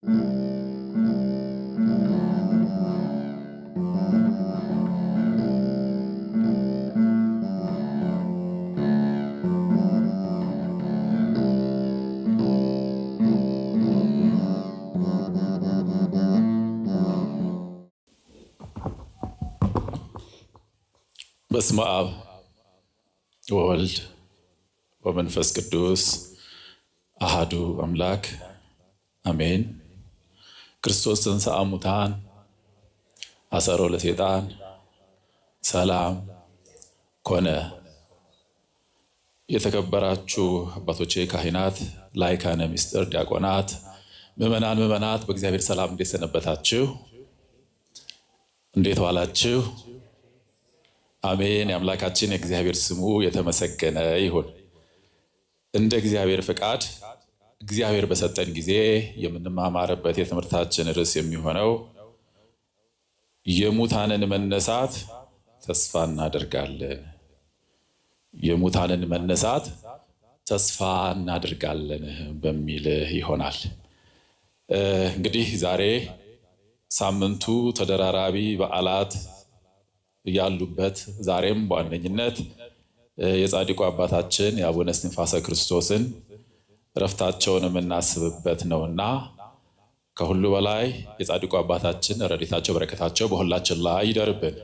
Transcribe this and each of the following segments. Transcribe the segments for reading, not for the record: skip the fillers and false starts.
በስመ አብ ወወልድ ወመንፈስ ቅዱስ አሃዱ አምላክ አሜን። ክርስቶስ ተንሥአ እሙታን አሰሮ ለሰይጣን ሰላም ኮነ። የተከበራችሁ አባቶቼ ካህናት፣ ላይካነ ምስጢር ዲያቆናት፣ ምዕመናት በእግዚአብሔር ሰላም እንዴት ሰነበታችሁ? እንዴት ዋላችሁ? አሜን። የአምላካችን የእግዚአብሔር ስሙ የተመሰገነ ይሁን። እንደ እግዚአብሔር ፍቃድ እግዚአብሔር በሰጠን ጊዜ የምንማማርበት የትምህርታችን ርዕስ የሚሆነው የሙታንን መነሳት ተስፋ እናደርጋለን። የሙታንን መነሳት ተስፋ እናደርጋለን በሚል ይሆናል። እንግዲህ ዛሬ ሳምንቱ ተደራራቢ በዓላት ያሉበት ዛሬም በዋነኝነት የጻድቁ አባታችን የአቡነ እስትንፋሰ ክርስቶስን ረፍታቸውን የምናስብበት ነውና ከሁሉ በላይ የጻድቁ አባታችን ረድኤታቸው በረከታቸው በሁላችን ላይ ይደርብን።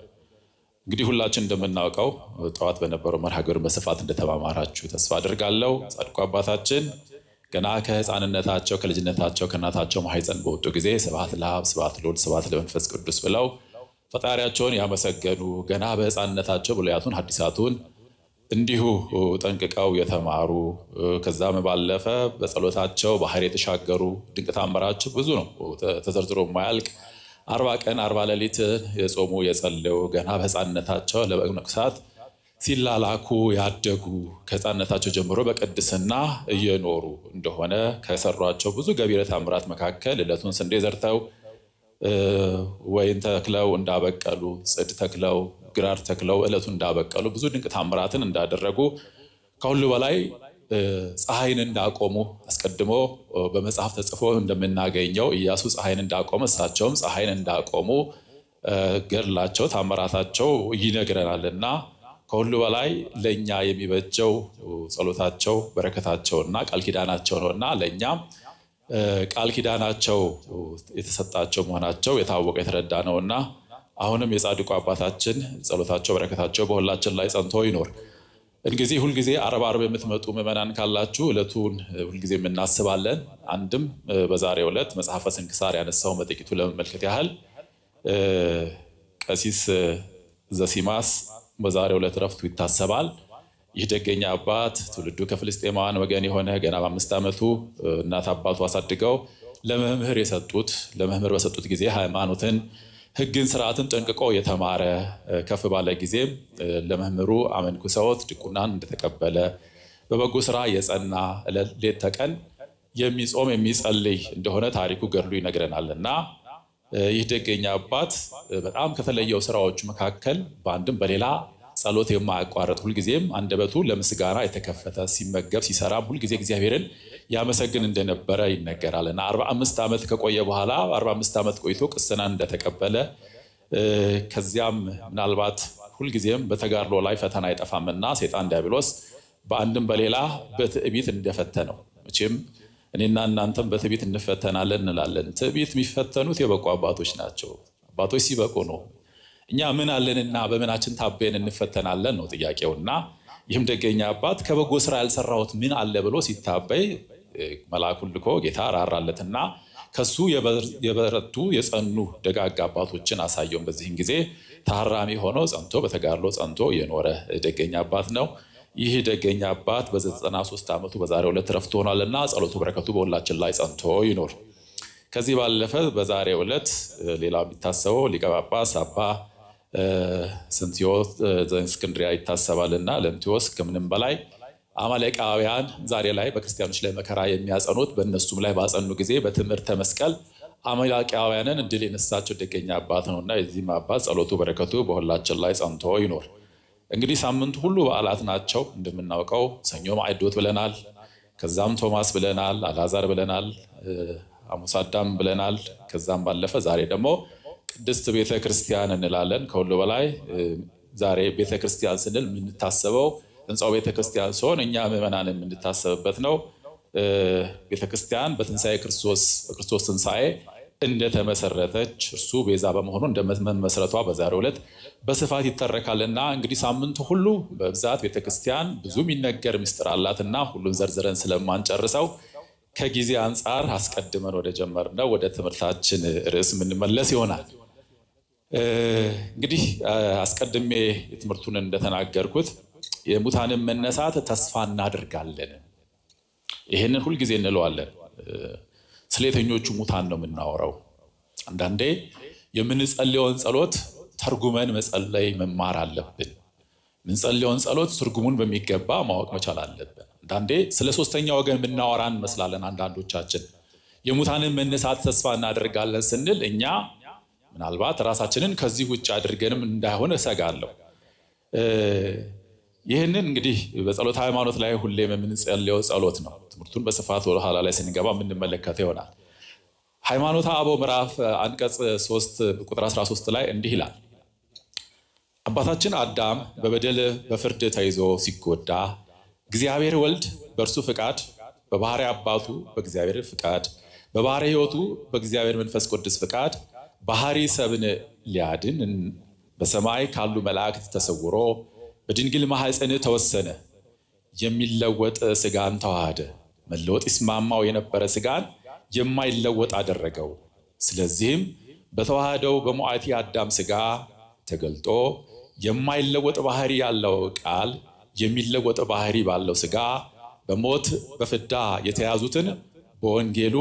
እንግዲህ ሁላችን እንደምናውቀው ጠዋት በነበረው መርሃ ግብር በስፋት እንደተማማራችሁ ተስፋ አድርጋለሁ። ጻድቁ አባታችን ገና ከሕፃንነታቸው ከልጅነታቸው ከእናታቸው ማኅፀን በወጡ ጊዜ ስብሐት ለአብ ስብሐት ለወልድ ስብሐት ለመንፈስ ቅዱስ ብለው ፈጣሪያቸውን ያመሰገኑ ገና በሕፃንነታቸው ብሉያቱን ሐዲሳቱን እንዲሁ ጠንቅቀው የተማሩ ከዛም ባለፈ በጸሎታቸው ባህር የተሻገሩ ድንቅ ተአምራቸው ብዙ ነው፣ ተዘርዝሮ የማያልቅ 40 ቀን 40 ሌሊት የጾሙ የጸለዩ ገና በሕፃንነታቸው ለመነኮሳት ሲላላኩ ያደጉ ከሕፃንነታቸው ጀምሮ በቅድስና እየኖሩ እንደሆነ ከሰሯቸው ብዙ ገቢረ ተአምራት መካከል ዕለቱን ስንዴ ዘርተው ወይን ተክለው እንዳበቀሉ፣ ጽድ ተክለው ግራር ተክለው ዕለቱን እንዳበቀሉ ብዙ ድንቅ ታምራትን እንዳደረጉ ከሁሉ በላይ ፀሐይን እንዳቆሙ አስቀድሞ በመጽሐፍ ተጽፎ እንደምናገኘው ኢያሱ ፀሐይን እንዳቆመ እሳቸውም ፀሐይን እንዳቆሙ ገድላቸው ታምራታቸው ይነግረናልና ከሁሉ በላይ ለእኛ የሚበጀው ጸሎታቸው በረከታቸውና ቃል ኪዳናቸው ነውና ለእኛም ቃል ኪዳናቸው የተሰጣቸው መሆናቸው የታወቀ የተረዳ ነውና አሁንም የጻድቁ አባታችን ጸሎታቸው በረከታቸው በሁላችን ላይ ጸንቶ ይኖር። እንግዲህ ሁልጊዜ ዓርብ የምትመጡ ምዕመናን ካላችሁ ዕለቱን ሁልጊዜ እናስባለን። አንድም በዛሬው ዕለት መጽሐፈ ስንክሳር ያነሳው በጥቂቱ ለመመልከት ያህል ቀሲስ ዘሲማስ በዛሬው ዕለት ረፍቱ ይታሰባል። ይህ ደገኛ አባት ትውልዱ ከፍልስጤማውያን ወገን የሆነ ገና በ5 ዓመቱ እናት አባቱ አሳድገው ለመምህር በሰጡት ጊዜ ሃይማኖትን፣ ሕግን፣ ስርዓትን ጠንቅቆ የተማረ ከፍ ባለ ጊዜም ለመምህሩ አመንኩሰውት ድቁናን እንደተቀበለ በበጎ ስራ የጸና ሌት ተቀን የሚጾም የሚጸልይ እንደሆነ ታሪኩ ገድሉ ይነግረናልና ይህ ደገኛ አባት በጣም ከተለየው ስራዎቹ መካከል በአንድም በሌላ ጸሎት የማያቋርጥ ሁልጊዜም አንደበቱ ለምስጋና የተከፈተ ሲመገብ ሲሰራም ሁልጊዜ እግዚአብሔርን ያመሰግን እንደነበረ ይነገራልና 45 ዓመት ከቆየ በኋላ 45 ዓመት ቆይቶ ቅስና እንደተቀበለ ከዚያም ምናልባት ሁልጊዜም በተጋድሎ ላይ ፈተና አይጠፋምና ሰይጣን ዲያብሎስ በአንድም በሌላ በትዕቢት እንደፈተነው መቼም እኔና እናንተም በትዕቢት እንፈተናለን እንላለን። ትዕቢት የሚፈተኑት የበቁ አባቶች ናቸው። አባቶች ሲበቁ ነው እኛ ምን አለንና በምናችን ታበን እንፈተናለን ነው ጥያቄውና ይህም ደገኛ አባት ከበጎ ስራ ያልሰራሁት ምን አለ ብሎ ሲታበይ መልአኩን ልኮ ጌታ ራራለትና ከሱ የበረቱ የጸኑ ደጋግ አባቶችን አሳየውን። በዚህም ጊዜ ታራሚ ሆኖ ጸንቶ በተጋድሎ ጸንቶ የኖረ ደገኛ አባት ነው። ይህ ደገኛ አባት በ93 ዓመቱ በዛሬው ዕለት ረፍት ሆኗልና ጸሎቱ በረከቱ በሁላችን ላይ ጸንቶ ይኖር። ከዚህ ባለፈ በዛሬው ዕለት ሌላው የሚታሰበው ሊቀ ጳጳስ አባ ስንቲዮስ ዘእስክንድርያ ይታሰባልና ለእንቲዮስ ከምንም በላይ አማሌቃውያን ዛሬ ላይ በክርስቲያኖች ላይ መከራ የሚያጸኑት በእነሱም ላይ ባጸኑ ጊዜ በትምህርተ መስቀል አማሌቃውያንን ድል የነሳቸው ደገኛ አባት ነውና የዚህም አባት ጸሎቱ በረከቱ በሁላችን ላይ ጸንቶ ይኖር። እንግዲህ ሳምንቱ ሁሉ በዓላት ናቸው እንደምናውቀው። ሰኞ ማዕዶት ብለናል፣ ከዛም ቶማስ ብለናል፣ አልዓዛር ብለናል፣ ሐሙስ አዳም ብለናል። ከዛም ባለፈ ዛሬ ደግሞ ቅድስት ቤተክርስቲያን እንላለን። ከሁሉ በላይ ዛሬ ቤተክርስቲያን ስንል የምንታሰበው ህንጻው ቤተክርስቲያን ሲሆን እኛ ምዕመናን የምንታሰብበት ነው። ቤተክርስቲያን በትንሣኤ በክርስቶስ ትንሣኤ እንደተመሰረተች እርሱ ቤዛ በመሆኑ እንደመመስረቷ በዛሬው ዕለት በስፋት ይተረካልና እንግዲህ ሳምንቱ ሁሉ በብዛት ቤተክርስቲያን ብዙ የሚነገር ምስጢር አላትና ሁሉን ዘርዝረን ስለማንጨርሰው ከጊዜ አንጻር አስቀድመን ወደ ጀመርነው ወደ ትምህርታችን ርዕስ የምንመለስ ይሆናል። እንግዲህ አስቀድሜ የትምህርቱን እንደተናገርኩት የሙታንን መነሳት ተስፋ እናደርጋለን። ይህንን ሁልጊዜ እንለዋለን። ስለ የትኞቹ ሙታን ነው የምናወራው? አንዳንዴ የምንጸልየውን ጸሎት ተርጉመን መጸለይ መማር አለብን። የምንጸልየውን ጸሎት ትርጉሙን በሚገባ ማወቅ መቻል አለብን። አንዳንዴ ስለ ሶስተኛ ወገን የምናወራ እንመስላለን። አንዳንዶቻችን የሙታንን መነሳት ተስፋ እናደርጋለን ስንል እኛ ምናልባት ራሳችንን ከዚህ ውጭ አድርገንም እንዳይሆን እሰጋለሁ። ይህንን እንግዲህ በጸሎት ሃይማኖት ላይ ሁሌም የምንጸልየው ጸሎት ነው። ትምህርቱን በስፋት ወደ ኋላ ላይ ስንገባ የምንመለከተው ይሆናል። ሃይማኖተ አበው ምዕራፍ አንቀጽ 3 ቁጥር 13 ላይ እንዲህ ይላል። አባታችን አዳም በበደል በፍርድ ተይዞ ሲጎዳ እግዚአብሔር ወልድ በእርሱ ፍቃድ፣ በባህሪ አባቱ በእግዚአብሔር ፍቃድ፣ በባህሪ ሕይወቱ በእግዚአብሔር መንፈስ ቅዱስ ፍቃድ ባህሪ ሰብን ሊያድን በሰማይ ካሉ መላእክት ተሰውሮ በድንግል ማኅፀን ተወሰነ። የሚለወጥ ስጋን ተዋሃደ። መለወጥ ይስማማው የነበረ ስጋን የማይለወጥ አደረገው። ስለዚህም በተዋሃደው በሞዓቲ አዳም ስጋ ተገልጦ የማይለወጥ ባህሪ ያለው ቃል የሚለወጥ ባህሪ ባለው ስጋ በሞት በፍዳ የተያዙትን በወንጌሉ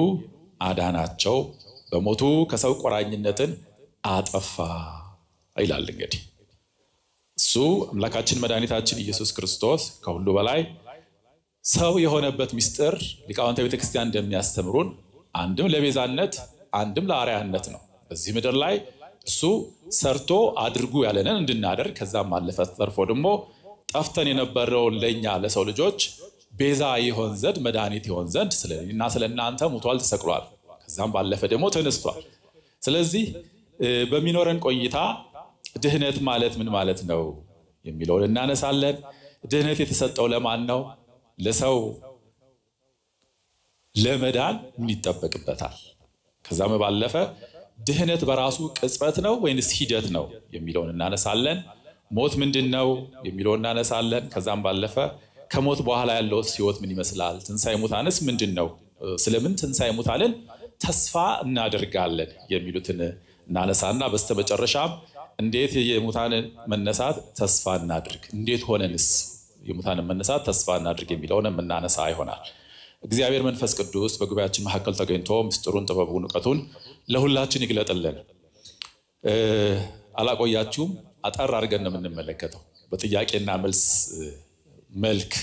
አዳናቸው። በሞቱ ከሰው ቆራኝነትን አጠፋ ይላል። እንግዲህ እሱ አምላካችን መድኃኒታችን ኢየሱስ ክርስቶስ ከሁሉ በላይ ሰው የሆነበት ምስጢር ሊቃውንተ ቤተክርስቲያን እንደሚያስተምሩን አንድም ለቤዛነት አንድም ለአርአያነት ነው። በዚህ ምድር ላይ እሱ ሰርቶ አድርጉ ያለንን እንድናደርግ ከዛም አለፈ ተርፎ ደግሞ ጠፍተን የነበረውን ለእኛ ለሰው ልጆች ቤዛ ይሆን ዘንድ መድኃኒት ይሆን ዘንድ ስለእኔና ስለእናንተ ሙቷል፣ ተሰቅሏል። ከዛም ባለፈ ደግሞ ተነስቷል። ስለዚህ በሚኖረን ቆይታ ድህነት ማለት ምን ማለት ነው የሚለውን እናነሳለን። ድህነት የተሰጠው ለማን ነው? ለሰው ለመዳን ምን ይጠበቅበታል? ከዛም ባለፈ ድህነት በራሱ ቅጽበት ነው ወይንስ ሂደት ነው የሚለውን እናነሳለን። ሞት ምንድን ነው የሚለውን እናነሳለን። ከዛም ባለፈ ከሞት በኋላ ያለው ሕይወት ምን ይመስላል? ትንሣኤ ሙታንስ ምንድን ነው? ስለምን ትንሣኤ ሙታንን ተስፋ እናደርጋለን የሚሉትን እናነሳና በስተመጨረሻም እንዴት የሙታንን መነሳት ተስፋ እናድርግ፣ እንዴት ሆነንስ የሙታንን መነሳት ተስፋ እናድርግ የሚለውን የምናነሳ ይሆናል። እግዚአብሔር መንፈስ ቅዱስ በጉባኤያችን መካከል ተገኝቶ ምስጢሩን፣ ጥበቡን፣ እውቀቱን ለሁላችን ይግለጥልን። አላቆያችሁም፣ አጠር አድርገን ነው የምንመለከተው በጥያቄና መልስ መልክ።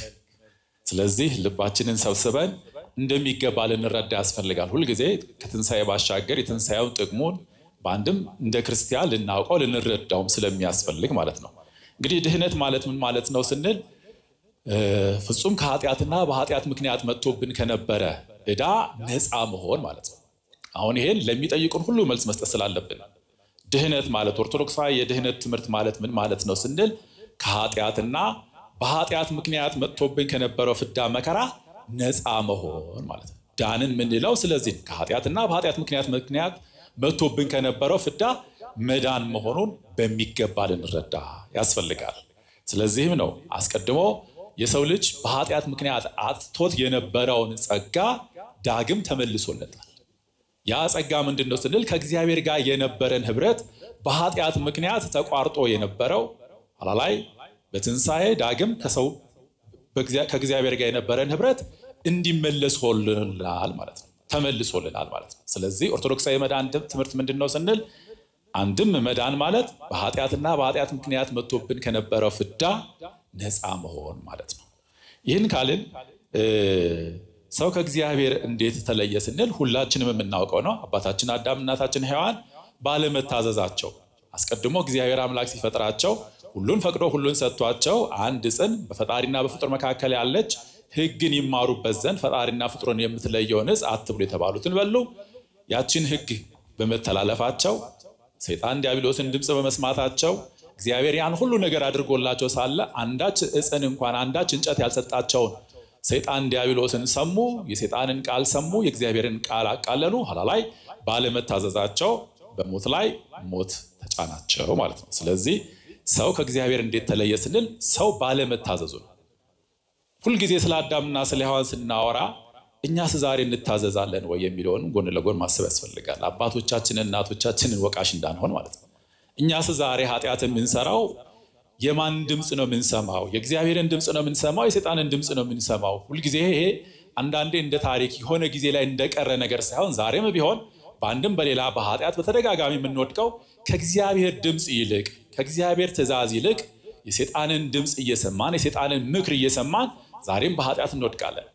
ስለዚህ ልባችንን ሰብስበን እንደሚገባ ልንረዳ ያስፈልጋል። ሁልጊዜ ከትንሣኤ ባሻገር የትንሣኤውን ጥቅሙን በአንድም እንደ ክርስቲያን ልናውቀው ልንረዳውም ስለሚያስፈልግ ማለት ነው። እንግዲህ ድህነት ማለት ምን ማለት ነው ስንል ፍጹም ከኃጢአትና በኃጢአት ምክንያት መጥቶብን ከነበረ ዕዳ ነፃ መሆን ማለት ነው። አሁን ይሄን ለሚጠይቁን ሁሉ መልስ መስጠት ስላለብን ድህነት ማለት ኦርቶዶክሳዊ የድህነት ትምህርት ማለት ምን ማለት ነው ስንል ከኃጢአትና በኃጢአት ምክንያት መጥቶብን ከነበረው ፍዳ መከራ ነፃ መሆን ማለት ነው። ዳንን ምንለው ስለዚህ ከኃጢአትና በኃጢአት ምክንያት መጥቶብን ከነበረው ፍዳ መዳን መሆኑን በሚገባ ልንረዳ ያስፈልጋል። ስለዚህም ነው አስቀድሞ የሰው ልጅ በኃጢአት ምክንያት አጥቶት የነበረውን ጸጋ ዳግም ተመልሶለታል። ያ ጸጋ ምንድን ነው ስንል ከእግዚአብሔር ጋር የነበረን ህብረት በኃጢአት ምክንያት ተቋርጦ የነበረው ኋላ ላይ በትንሣኤ ዳግም ከእግዚአብሔር ጋር የነበረን ህብረት እንዲመለስልናል ማለት ነው፣ ተመልሶልናል ማለት ነው። ስለዚህ ኦርቶዶክሳዊ መዳን ትምህርት ምንድን ነው ስንል አንድም መዳን ማለት በኃጢአትና በኃጢአት ምክንያት መጥቶብን ከነበረው ፍዳ ነፃ መሆን ማለት ነው። ይህን ካልን ሰው ከእግዚአብሔር እንዴት ተለየ ስንል ሁላችንም የምናውቀው ነው። አባታችን አዳም እናታችን ሔዋን ባለመታዘዛቸው አስቀድሞ እግዚአብሔር አምላክ ሲፈጥራቸው ሁሉን ፈቅዶ ሁሉን ሰጥቷቸው አንድ ጽን በፈጣሪና በፍጡር መካከል ያለች ሕግን ይማሩበት ዘንድ ፈጣሪና ፍጡርን የምትለየውን ዕፅ አትብሉ የተባሉትን በሉ። ያችን ሕግ በመተላለፋቸው ሰይጣን ዲያብሎስን ድምፅ በመስማታቸው እግዚአብሔር ያን ሁሉ ነገር አድርጎላቸው ሳለ አንዳች ዕፅን እንኳን አንዳች እንጨት ያልሰጣቸውን ሰይጣን ዲያብሎስን ሰሙ፣ የሰይጣንን ቃል ሰሙ፣ የእግዚአብሔርን ቃል አቃለሉ። ኋላ ላይ ባለመታዘዛቸው በሞት ላይ ሞት ተጫናቸው ማለት ነው። ስለዚህ ሰው ከእግዚአብሔር እንዴት ተለየ ስንል ሰው ባለመታዘዙ ነው። ሁልጊዜ ስለ አዳምና ስለ ሔዋን ስናወራ እኛስ ዛሬ እንታዘዛለን ወይ የሚለውን ጎን ለጎን ማሰብ ያስፈልጋል። አባቶቻችንን እናቶቻችንን ወቃሽ እንዳንሆን ማለት ነው። እኛስ ዛሬ ኃጢአት የምንሰራው የማን ድምፅ ነው የምንሰማው? የእግዚአብሔርን ድምፅ ነው የምንሰማው? የሰይጣንን ድምፅ ነው የምንሰማው? ሁልጊዜ ይሄ አንዳንዴ እንደ ታሪክ የሆነ ጊዜ ላይ እንደቀረ ነገር ሳይሆን ዛሬም ቢሆን በአንድም በሌላ በኃጢአት በተደጋጋሚ የምንወድቀው ከእግዚአብሔር ድምፅ ይልቅ ከእግዚአብሔር ትእዛዝ ይልቅ የሰይጣንን ድምፅ እየሰማን የሰይጣንን ምክር እየሰማን ዛሬም በኃጢአት እንወድቃለን።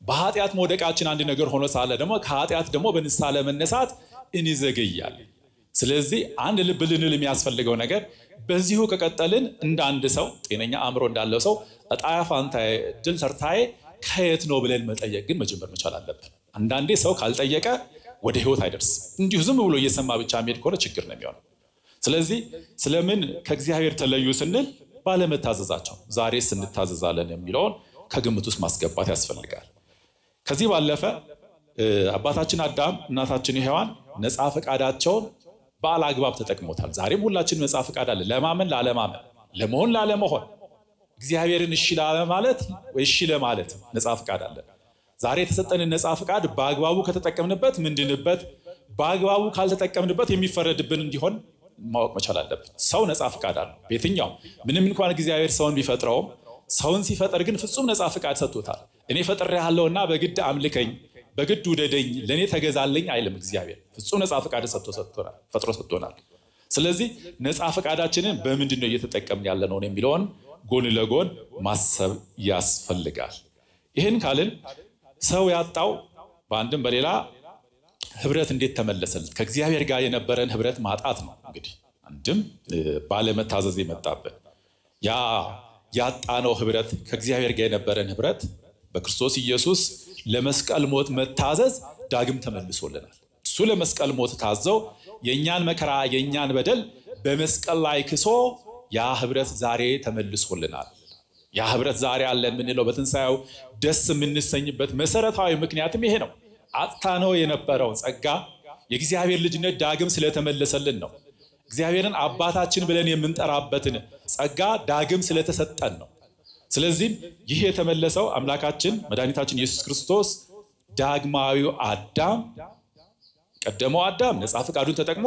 በኃጢአት መውደቃችን አንድ ነገር ሆኖ ሳለ ደግሞ ከኃጢአት ደግሞ በንስሐ ለመነሳት እንዘገያለን። ስለዚህ አንድ ልብ ልንል የሚያስፈልገው ነገር በዚሁ ከቀጠልን እንደ አንድ ሰው ጤነኛ አእምሮ እንዳለው ሰው ዕጣዬ ፈንታዬ ድል ተርታዬ ከየት ነው ብለን መጠየቅ ግን መጀመር መቻል አለብን። አንዳንዴ ሰው ካልጠየቀ ወደ ህይወት አይደርስም። እንዲሁ ዝም ብሎ እየሰማ ብቻ የሚሄድ ከሆነ ችግር ነው የሚሆነው። ስለዚህ ስለምን ከእግዚአብሔር ተለዩ ስንል ባለመታዘዛቸው፣ ዛሬስ እንታዘዛለን የሚለውን ከግምት ውስጥ ማስገባት ያስፈልጋል። ከዚህ ባለፈ አባታችን አዳም እናታችን ሔዋን ነፃ ፈቃዳቸውን ባለአግባብ ተጠቅሞታል። ዛሬም ሁላችን ነፃ ፈቃድ አለ፣ ለማመን ላለማመን፣ ለመሆን ላለመሆን፣ እግዚአብሔርን እሺ ለማለት ወይ እሺ ለማለት ነፃ ፈቃድ አለ። ዛሬ የተሰጠንን ነፃ ፈቃድ በአግባቡ ከተጠቀምንበት ምንድንበት፣ በአግባቡ ካልተጠቀምንበት የሚፈረድብን እንዲሆን ማወቅ መቻል አለብን። ሰው ነፃ ፈቃድ አለው በየትኛው ምንም እንኳን እግዚአብሔር ሰውን ቢፈጥረውም ሰውን ሲፈጠር ግን ፍጹም ነፃ ፈቃድ ሰጥቶታል። እኔ ፈጥሬሃለሁና በግድ አምልከኝ፣ በግድ ውደደኝ፣ ለእኔ ተገዛለኝ አይልም። እግዚአብሔር ፍጹም ነፃ ፈቃድ ፈጥሮ ሰጥቶናል። ስለዚህ ነፃ ፈቃዳችንን በምንድን ነው እየተጠቀምን ያለ ነው የሚለውን ጎን ለጎን ማሰብ ያስፈልጋል። ይህን ካልን ሰው ያጣው በአንድም በሌላ ህብረት እንዴት ተመለሰልን? ከእግዚአብሔር ጋር የነበረን ህብረት ማጣት ነው። እንግዲህ አንድም ባለመታዘዝ የመጣብን ያ ያጣነው ህብረት፣ ከእግዚአብሔር ጋር የነበረን ህብረት በክርስቶስ ኢየሱስ ለመስቀል ሞት መታዘዝ ዳግም ተመልሶልናል። እሱ ለመስቀል ሞት ታዘው የእኛን መከራ የእኛን በደል በመስቀል ላይ ክሶ ያ ህብረት ዛሬ ተመልሶልናል። ያ ህብረት ዛሬ አለን የምንለው በትንሣኤው ደስ የምንሰኝበት መሰረታዊ ምክንያትም ይሄ ነው። አጥታነው የነበረው ጸጋ የእግዚአብሔር ልጅነት ዳግም ስለተመለሰልን ነው። እግዚአብሔርን አባታችን ብለን የምንጠራበትን ጸጋ ዳግም ስለተሰጠን ነው። ስለዚህም ይህ የተመለሰው አምላካችን መድኃኒታችን ኢየሱስ ክርስቶስ ዳግማዊው አዳም፣ ቀደመው አዳም ነፃ ፈቃዱን ተጠቅሞ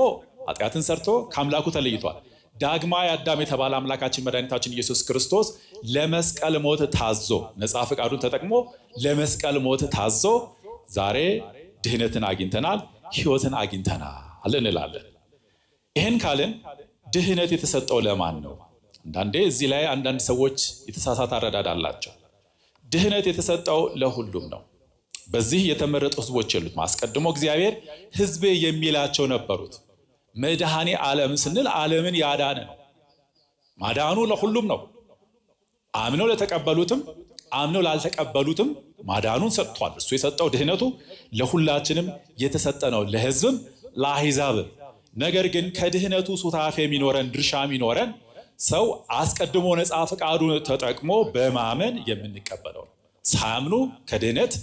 ኃጢአትን ሰርቶ ከአምላኩ ተለይቷል። ዳግማዊ አዳም የተባለ አምላካችን መድኃኒታችን ኢየሱስ ክርስቶስ ለመስቀል ሞት ታዞ ነፃ ፈቃዱን ተጠቅሞ ለመስቀል ሞት ታዞ ዛሬ ድህነትን አግኝተናል፣ ህይወትን አግኝተናል እንላለን። ይህን ካልን ድህነት የተሰጠው ለማን ነው? አንዳንዴ እዚህ ላይ አንዳንድ ሰዎች የተሳሳተ አረዳድ አላቸው። ድህነት የተሰጠው ለሁሉም ነው። በዚህ የተመረጡ ህዝቦች የሉት። አስቀድሞ እግዚአብሔር ህዝቤ የሚላቸው ነበሩት። መድኃኔ ዓለም ስንል ዓለምን ያዳነ ነው። ማዳኑ ለሁሉም ነው። አምነው ለተቀበሉትም አምነው ላልተቀበሉትም ማዳኑን ሰጥቷል። እሱ የሰጠው ድህነቱ ለሁላችንም የተሰጠ ነው፣ ለህዝብም ለአሕዛብም። ነገር ግን ከድህነቱ ሱታፌ የሚኖረን ድርሻ የሚኖረን ሰው አስቀድሞ ነፃ ፈቃዱን ተጠቅሞ በማመን የምንቀበለው ነው። ሳያምኑ ከድህነት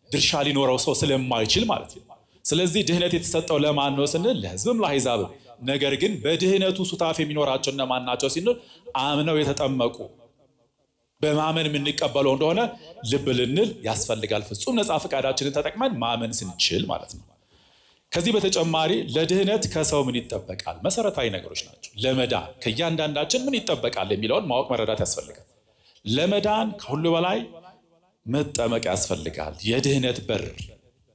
ድርሻ ሊኖረው ሰው ስለማይችል ማለት ነው። ስለዚህ ድህነት የተሰጠው ለማን ነው ስንል ለህዝብም ለአሕዛብም። ነገር ግን በድህነቱ ሱታፌ የሚኖራቸው እነማን ናቸው ስንል አምነው የተጠመቁ በማመን የምንቀበለው እንደሆነ ልብ ልንል ያስፈልጋል። ፍጹም ነፃ ፈቃዳችንን ተጠቅመን ማመን ስንችል ማለት ነው። ከዚህ በተጨማሪ ለድህነት ከሰው ምን ይጠበቃል? መሰረታዊ ነገሮች ናቸው። ለመዳን ከእያንዳንዳችን ምን ይጠበቃል የሚለውን ማወቅ መረዳት ያስፈልጋል። ለመዳን ከሁሉ በላይ መጠመቅ ያስፈልጋል። የድህነት በር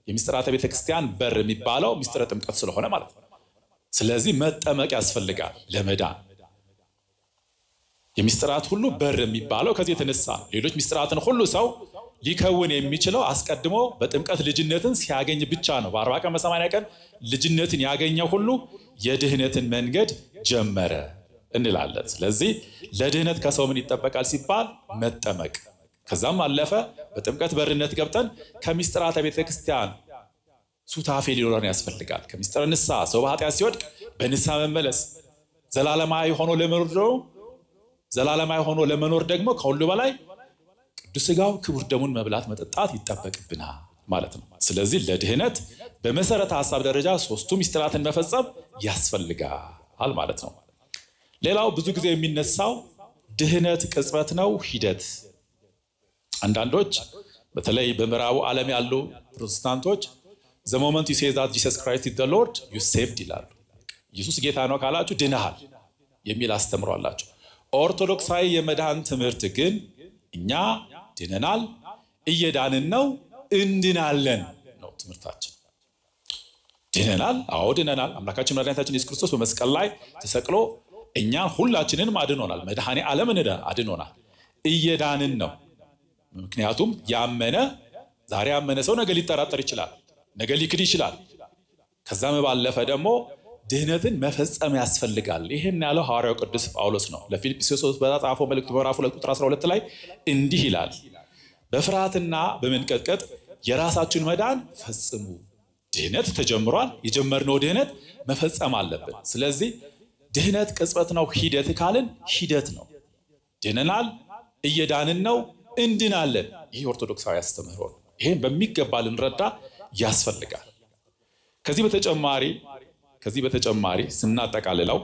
የምስጢራተ ቤተክርስቲያን በር የሚባለው ምስጢረ ጥምቀት ስለሆነ ማለት ነው። ስለዚህ መጠመቅ ያስፈልጋል ለመዳን። የምስጢራት ሁሉ በር የሚባለው ከዚህ የተነሳ ሌሎች ምስጢራትን ሁሉ ሰው ሊከውን የሚችለው አስቀድሞ በጥምቀት ልጅነትን ሲያገኝ ብቻ ነው። በ40 ቀን በ80 ቀን ልጅነትን ያገኘው ሁሉ የድህነትን መንገድ ጀመረ እንላለን። ስለዚህ ለድህነት ከሰው ምን ይጠበቃል ሲባል መጠመቅ፣ ከዛም አለፈ በጥምቀት በርነት ገብተን ከምስጢራተ ቤተክርስቲያን ሱታፌ ሊኖረን ያስፈልጋል። ከምስጢረ ንስሐ ሰው በኃጢአት ሲወድቅ በንስሐ መመለስ ዘላለማዊ ሆኖ ለመኖር ደግሞ ከሁሉ በላይ ቅዱስ ሥጋው ክቡር ደሙን መብላት መጠጣት ይጠበቅብናል ማለት ነው። ስለዚህ ለድህነት በመሰረተ ሐሳብ ደረጃ ሶስቱ ምስጢራትን መፈጸም ያስፈልጋል ማለት ነው። ሌላው ብዙ ጊዜ የሚነሳው ድህነት ቅጽበት ነው ሂደት። አንዳንዶች በተለይ በምዕራቡ ዓለም ያሉ ፕሮቴስታንቶች the moment you say that Jesus Christ is the Lord you saved ይላሉ። ኢየሱስ ጌታ ነው ካላችሁ ድነሃል የሚል አስተምሮ አላቸው። ኦርቶዶክሳዊ የመዳን ትምህርት ግን እኛ ድነናል፣ እየዳንን ነው፣ እንድናለን ነው ትምህርታችን። ድነናል፣ አዎ ድነናል። አምላካችን መድኃኒታችን ኢየሱስ ክርስቶስ በመስቀል ላይ ተሰቅሎ እኛን ሁላችንንም አድኖናል። መድኃኔ ዓለምን አድኖናል። እየዳንን ነው። ምክንያቱም ያመነ ዛሬ ያመነ ሰው ነገ ሊጠራጠር ይችላል፣ ነገ ሊክድ ይችላል። ከዛም ባለፈ ደግሞ ድህነትን መፈጸም ያስፈልጋል። ይህን ያለው ሐዋርያው ቅዱስ ጳውሎስ ነው። ለፊልጵስዩስ በጻፈው መልእክቱ ምዕራፍ 2 ቁጥር 12 ላይ እንዲህ ይላል፣ በፍርሃትና በመንቀጥቀጥ የራሳችሁን መዳን ፈጽሙ። ድህነት ተጀምሯል። የጀመርነው ድህነት መፈጸም አለብን። ስለዚህ ድህነት ቅጽበት ነው ሂደት ካልን ሂደት ነው። ድነናል፣ እየዳንን ነው፣ እንድናለን። ይህ ኦርቶዶክሳዊ አስተምህሮ ነው። ይህን በሚገባ ልንረዳ ያስፈልጋል። ከዚህ በተጨማሪ ስናጠቃልለው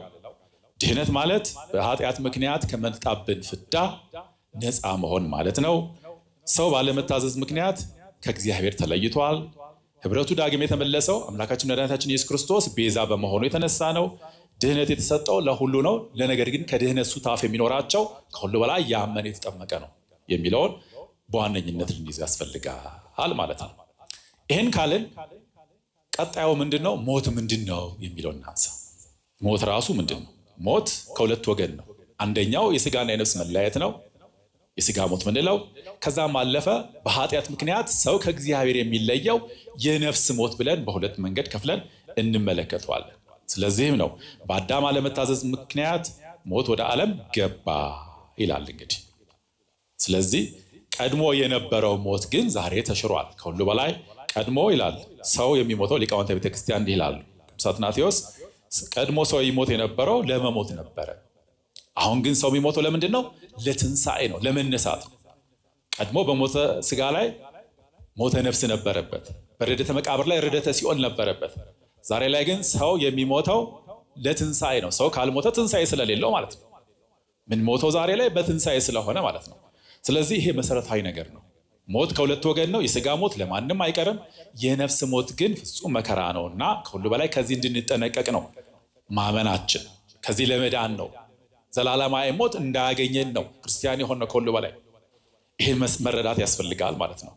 ድህነት ማለት በኃጢአት ምክንያት ከመጣብን ፍዳ ነፃ መሆን ማለት ነው። ሰው ባለመታዘዝ ምክንያት ከእግዚአብሔር ተለይቷል። ህብረቱ ዳግም የተመለሰው አምላካችን መድኃኒታችን ኢየሱስ ክርስቶስ ቤዛ በመሆኑ የተነሳ ነው። ድህነት የተሰጠው ለሁሉ ነው። ለነገር ግን ከድህነት ሱታፍ የሚኖራቸው ከሁሉ በላይ ያመነ የተጠመቀ ነው የሚለውን በዋነኝነት ልንይዝ ያስፈልጋል ማለት ነው። ይህን ካልን ቀጣዩ ምንድነው? ሞት ምንድነው የሚለው እናንሳ። ሞት ራሱ ምንድነው? ሞት ከሁለት ወገን ነው። አንደኛው የስጋና የነፍስ መለያየት ነው፣ የስጋ ሞት ምንለው። ከዛም አለፈ በኃጢአት ምክንያት ሰው ከእግዚአብሔር የሚለየው የነፍስ ሞት ብለን በሁለት መንገድ ከፍለን እንመለከተዋለን። ስለዚህም ነው በአዳም አለመታዘዝ ምክንያት ሞት ወደ ዓለም ገባ ይላል። እንግዲህ ስለዚህ ቀድሞ የነበረው ሞት ግን ዛሬ ተሽሯል። ከሁሉ በላይ ቀድሞ ይላል ሰው የሚሞተው ሊቃውንተ ቤተክርስቲያን እንዲህ ይላሉ። ቅዱስ አትናቴዎስ ቀድሞ ሰው ይሞት የነበረው ለመሞት ነበረ። አሁን ግን ሰው የሚሞተው ለምንድን ነው? ለትንሣኤ ነው፣ ለመነሳት ነው። ቀድሞ በሞተ ስጋ ላይ ሞተ ነፍስ ነበረበት፣ በርደተ መቃብር ላይ ርደተ ሲኦል ነበረበት። ዛሬ ላይ ግን ሰው የሚሞተው ለትንሣኤ ነው። ሰው ካልሞተ ትንሣኤ ስለሌለው ማለት ነው። ምን ሞተው ዛሬ ላይ በትንሣኤ ስለሆነ ማለት ነው። ስለዚህ ይሄ መሰረታዊ ነገር ነው። ሞት ከሁለት ወገን ነው። የስጋ ሞት ለማንም አይቀርም። የነፍስ ሞት ግን ፍጹም መከራ ነው እና ከሁሉ በላይ ከዚህ እንድንጠነቀቅ ነው ማመናችን። ከዚህ ለመዳን ነው። ዘላለማዊ ሞት እንዳያገኘን ነው ክርስቲያን የሆነ ከሁሉ በላይ ይሄ መረዳት ያስፈልጋል ማለት ነው።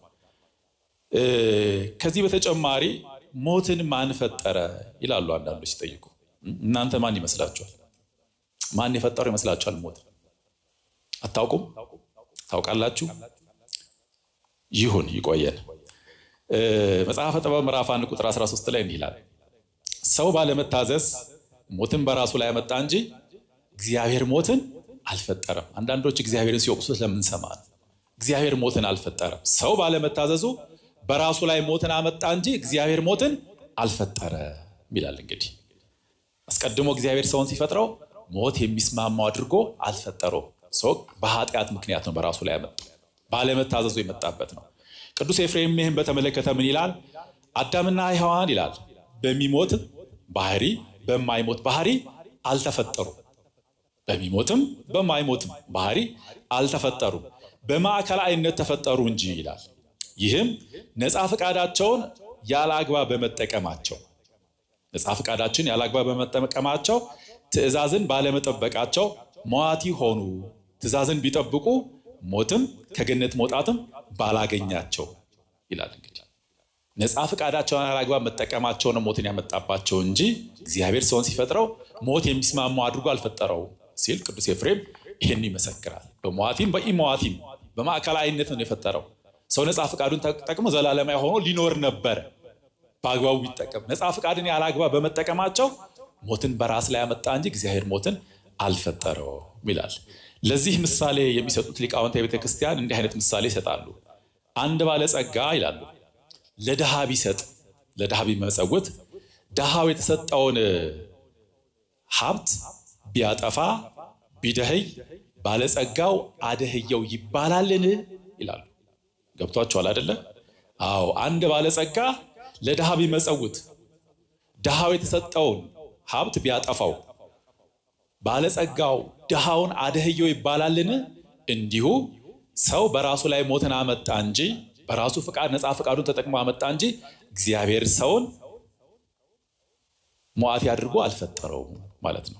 ከዚህ በተጨማሪ ሞትን ማን ፈጠረ ይላሉ አንዳንዶች ሲጠይቁ። እናንተ ማን ይመስላችኋል? ማን የፈጠረው ይመስላችኋል? ሞት አታውቁም? ታውቃላችሁ? ይሁን ይቆየን። መጽሐፈ ጥበብ ምዕራፍ 1 ቁጥር 13 ላይ እንዲህ ይላል፣ ሰው ባለመታዘዝ ሞትን በራሱ ላይ ያመጣ እንጂ እግዚአብሔር ሞትን አልፈጠረም። አንዳንዶች እግዚአብሔርን ሲወቅሱት ለምንሰማ እግዚአብሔር ሞትን አልፈጠረም። ሰው ባለመታዘዙ በራሱ ላይ ሞትን አመጣ እንጂ እግዚአብሔር ሞትን አልፈጠረም ይላል። እንግዲህ አስቀድሞ እግዚአብሔር ሰውን ሲፈጥረው ሞት የሚስማማው አድርጎ አልፈጠረው። ሰው በኃጢአት ምክንያት ነው በራሱ ላይ ያመጣ፣ ባለመታዘዙ የመጣበት ነው። ቅዱስ ኤፍሬም ይህን በተመለከተ ምን ይላል? አዳምና ሔዋን ይላል በሚሞት ባህሪ በማይሞት ባህሪ አልተፈጠሩም። በሚሞትም በማይሞትም ባህሪ አልተፈጠሩም፣ በማዕከላዊነት ተፈጠሩ እንጂ ይላል። ይህም ነፃ ፈቃዳቸውን ያላግባብ በመጠቀማቸው ነፃ ፈቃዳቸውን ያላግባብ በመጠቀማቸው ትእዛዝን ባለመጠበቃቸው ሟቲ ሆኑ። ትእዛዝን ቢጠብቁ ሞትም ከገነት መውጣትም ባላገኛቸው ይላል። እንግዲህ ነፃ ፈቃዳቸውን ያላግባብ መጠቀማቸው ነው ሞትን ያመጣባቸው እንጂ እግዚአብሔር ሰውን ሲፈጥረው ሞት የሚስማማው አድርጎ አልፈጠረው ሲል ቅዱስ ኤፍሬም ይህን ይመሰክራል። በሟቲም በኢሟቲም በማዕከላዊነት ነው የፈጠረው። ሰው ነፃ ፈቃዱን ተጠቅሞ ዘላለማዊ ሆኖ ሊኖር ነበር በአግባቡ ቢጠቀም። ነፃ ፈቃድን ያላግባብ በመጠቀማቸው ሞትን በራስ ላይ ያመጣ እንጂ እግዚአብሔር ሞትን አልፈጠረውም ይላል። ለዚህ ምሳሌ የሚሰጡት ሊቃውንተ ቤተክርስቲያን እንዲህ አይነት ምሳሌ ይሰጣሉ። አንድ ባለጸጋ ይላሉ ለድሃ ቢሰጥ ለድሃ ቢመጸውት ድሃው የተሰጠውን ሀብት ቢያጠፋ ቢደህይ ባለጸጋው አደህየው ይባላልን ይላሉ። ገብቷችኋል አይደለ? አዎ፣ አንድ ባለጸጋ ለድሃ ቢመጸውት ድሃው የተሰጠውን ሀብት ቢያጠፋው ባለጸጋው ድሃውን አደህየው ይባላልን? እንዲሁ ሰው በራሱ ላይ ሞትን አመጣ እንጂ በራሱ ፍቃድ ነፃ ፍቃዱን ተጠቅሞ አመጣ እንጂ እግዚአብሔር ሰውን ሟት ያድርጎ አልፈጠረውም ማለት ነው።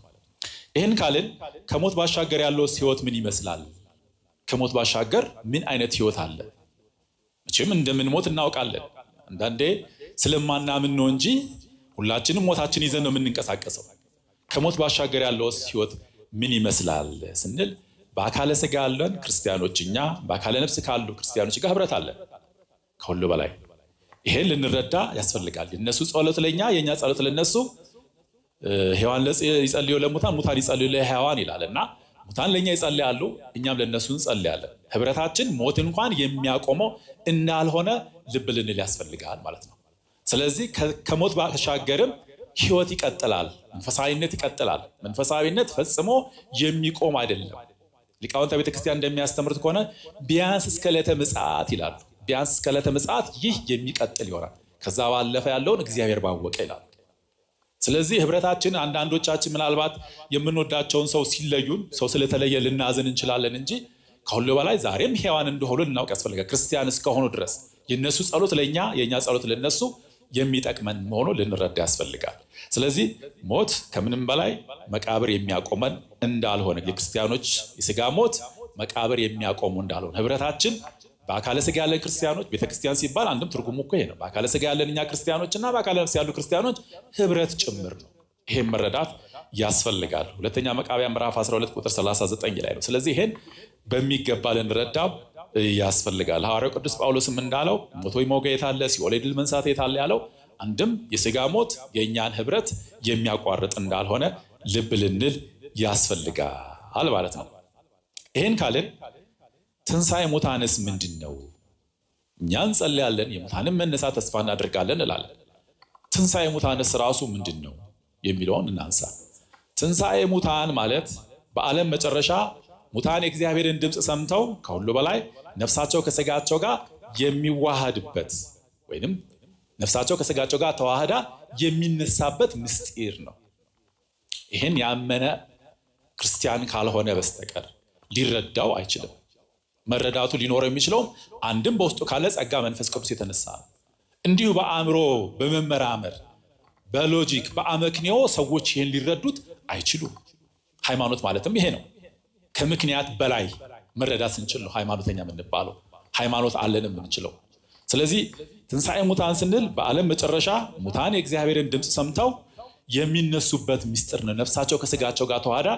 ይህን ካልን ከሞት ባሻገር ያለው ህይወት ምን ይመስላል? ከሞት ባሻገር ምን አይነት ህይወት አለ? መቼም እንደምንሞት እናውቃለን። አንዳንዴ ስለማናምን ነው እንጂ ሁላችንም ሞታችን ይዘን ነው የምንንቀሳቀሰው። ከሞት ባሻገር ያለው ህይወት ምን ይመስላል ስንል በአካለ ስጋ ያለን ክርስቲያኖች እኛ በአካለ ነፍስ ካሉ ክርስቲያኖች ጋር ህብረት አለን። ከሁሉ በላይ ይሄን ልንረዳ ያስፈልጋል። የነሱ ጸሎት ለኛ፣ የኛ ጸሎት ለነሱ። ሔዋን ይጸልዩ ለሙታን ሙታን ይጸልዩ ለሕያዋን ይላልና ሙታን ለኛ ይጸልያሉ፣ እኛም ለነሱ እንጸልያለን። ህብረታችን ሞት እንኳን የሚያቆመው እንዳልሆነ ልብ ልንል ያስፈልጋል ማለት ነው። ስለዚህ ከሞት ባሻገርም ህይወት ይቀጥላል፣ መንፈሳዊነት ይቀጥላል። መንፈሳዊነት ፈጽሞ የሚቆም አይደለም። ሊቃውንተ ቤተክርስቲያን እንደሚያስተምሩት ከሆነ ቢያንስ እስከ ዕለተ ምጽአት ይላሉ። ቢያንስ እስከ ዕለተ ምጽአት ይህ የሚቀጥል ይሆናል። ከዛ ባለፈ ያለውን እግዚአብሔር ባወቀ ይላል። ስለዚህ ህብረታችን አንዳንዶቻችን ምናልባት የምንወዳቸውን ሰው ሲለዩን ሰው ስለተለየ ልናዝን እንችላለን እንጂ ከሁሉ በላይ ዛሬም ሕያዋን እንደሆኑ ልናውቅ ያስፈልጋል። ክርስቲያን እስከሆኑ ድረስ የነሱ ጸሎት ለኛ፣ የኛ ጸሎት ለነሱ የሚጠቅመን መሆኑ ልንረዳ ያስፈልጋል። ስለዚህ ሞት ከምንም በላይ መቃብር የሚያቆመን እንዳልሆነ፣ የክርስቲያኖች የስጋ ሞት መቃብር የሚያቆሙ እንዳልሆነ፣ ህብረታችን በአካለ ስጋ ያለን ክርስቲያኖች፣ ቤተክርስቲያን ሲባል አንድም ትርጉሙ እኮ ይሄ ነው። በአካለ ስጋ ያለን እኛ ክርስቲያኖች እና በአካለ ነፍስ ያሉ ክርስቲያኖች ህብረት ጭምር ነው። ይሄን መረዳት ያስፈልጋል። ሁለተኛ መቃብያን ምዕራፍ 12 ቁጥር 39 ላይ ነው። ስለዚህ ይሄን በሚገባ ልንረዳ ያስፈልጋል። ሐዋርያው ቅዱስ ጳውሎስም እንዳለው ሞት ወይ መውጊያ የት አለ? ሲኦል ድል መንሳት የት አለ? ያለው አንድም የስጋ ሞት የእኛን ህብረት የሚያቋርጥ እንዳልሆነ ልብ ልንል ያስፈልጋል ማለት ነው። ይሄን ካልን ትንሣኤ ሙታንስ ምንድን ነው? እኛ እንጸልያለን፣ የሙታንን መነሳት ተስፋ እናደርጋለን እንላለን። ትንሣኤ ሙታንስ ራሱ ምንድን ነው የሚለውን እናንሳ። ትንሣኤ ሙታን ማለት በዓለም መጨረሻ ሙታን የእግዚአብሔርን ድምፅ ሰምተው ከሁሉ በላይ ነፍሳቸው ከስጋቸው ጋር የሚዋሃድበት ወይንም ነፍሳቸው ከስጋቸው ጋር ተዋህዳ የሚነሳበት ምስጢር ነው። ይህን ያመነ ክርስቲያን ካልሆነ በስተቀር ሊረዳው አይችልም። መረዳቱ ሊኖረው የሚችለውም አንድም በውስጡ ካለ ጸጋ መንፈስ ቅዱስ የተነሳ ነው። እንዲሁ በአእምሮ በመመራመር በሎጂክ በአመክንዮ ሰዎች ይህን ሊረዱት አይችሉም። ሃይማኖት ማለትም ይሄ ነው። ከምክንያት በላይ መረዳት ስንችል ነው ሃይማኖተኛ የምንባለው፣ ሃይማኖት አለን የምንችለው። ስለዚህ ትንሣኤ ሙታን ስንል በዓለም መጨረሻ ሙታን የእግዚአብሔርን ድምፅ ሰምተው የሚነሱበት ምስጢር ነው። ነፍሳቸው ከስጋቸው ጋር ተዋህዳ